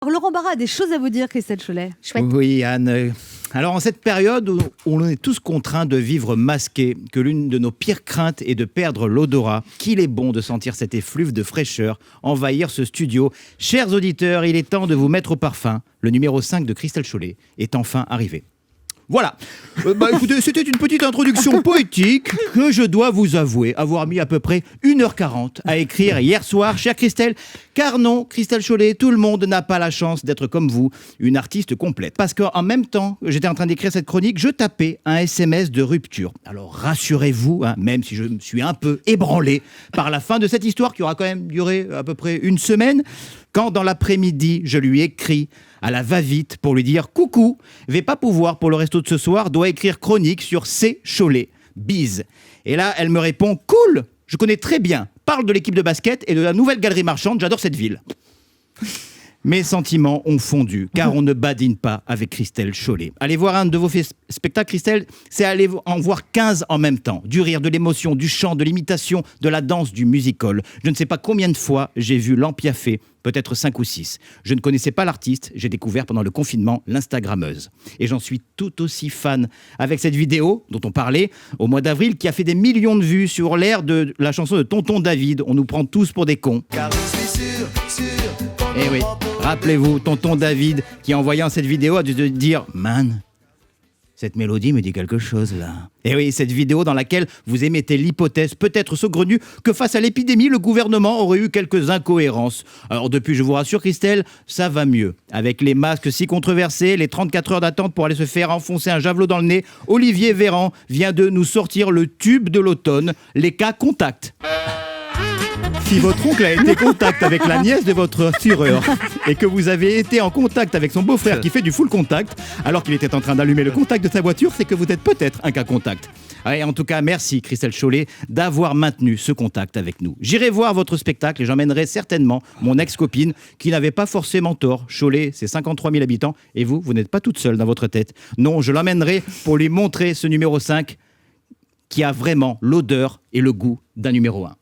Alors, Laurent Barra a des choses à vous dire, Christelle Chollet. Chouette. Oui, Anne. Alors, en cette période où on est tous contraints de vivre masqués, que l'une de nos pires craintes est de perdre l'odorat, qu'il est bon de sentir cet effluve de fraîcheur envahir ce studio. Chers auditeurs, il est temps de vous mettre au parfum. Le numéro 5 de Christelle Chollet est enfin arrivé. Voilà. Écoutez, c'était une petite introduction poétique que je dois vous avouer avoir mis à peu près 1h40 à écrire hier soir, chère Christelle. Car non, Christelle Chollet, tout le monde n'a pas la chance d'être comme vous, une artiste complète. Parce qu'en même temps que j'étais en train d'écrire cette chronique, je tapais un SMS de rupture. Alors rassurez-vous, même si je me suis un peu ébranlé par la fin de cette histoire qui aura quand même duré à peu près une semaine, quand dans l'après-midi, je lui écris à la va-vite pour lui dire « Coucou, vais pas pouvoir pour le resto de ce soir, dois écrire chronique sur C. Chollet. Bise. » Et là, elle me répond « Cool, je connais très bien. Parle de l'équipe de basket et de la nouvelle galerie marchande, j'adore cette ville. » Mes sentiments ont fondu, car on ne badine pas avec Christelle Chollet. Allez voir un de vos spectacles, Christelle, c'est aller en voir 15 en même temps. Du rire, de l'émotion, du chant, de l'imitation, de la danse, du musical. Je ne sais pas combien de fois j'ai vu l'empiaffé, peut-être 5 ou 6. Je ne connaissais pas l'artiste, j'ai découvert pendant le confinement l'Instagrammeuse. Et j'en suis tout aussi fan avec cette vidéo dont on parlait au mois d'avril, qui a fait des millions de vues sur l'air de la chanson de Tonton David. On nous prend tous pour des cons. Car je suis sûr. Eh oui, rappelez-vous, Tonton David, qui en voyant cette vidéo a dû se dire « Man, cette mélodie me dit quelque chose là. » Et oui, cette vidéo dans laquelle vous émettez l'hypothèse, peut-être saugrenue, que face à l'épidémie, le gouvernement aurait eu quelques incohérences. Alors depuis, je vous rassure Christelle, ça va mieux. Avec les masques si controversés, les 34 heures d'attente pour aller se faire enfoncer un javelot dans le nez, Olivier Véran vient de nous sortir le tube de l'automne, les cas contacts. Si votre oncle a été en contact avec la nièce de votre assureur et que vous avez été en contact avec son beau-frère qui fait du full contact alors qu'il était en train d'allumer le contact de sa voiture, c'est que vous êtes peut-être un cas contact. Et en tout cas, merci Christelle Chollet d'avoir maintenu ce contact avec nous. J'irai voir votre spectacle et j'emmènerai certainement mon ex-copine qui n'avait pas forcément tort. Cholet, c'est 53 000 habitants et vous n'êtes pas toute seule dans votre tête. Non, je l'emmènerai pour lui montrer ce numéro 5 qui a vraiment l'odeur et le goût d'un numéro 1.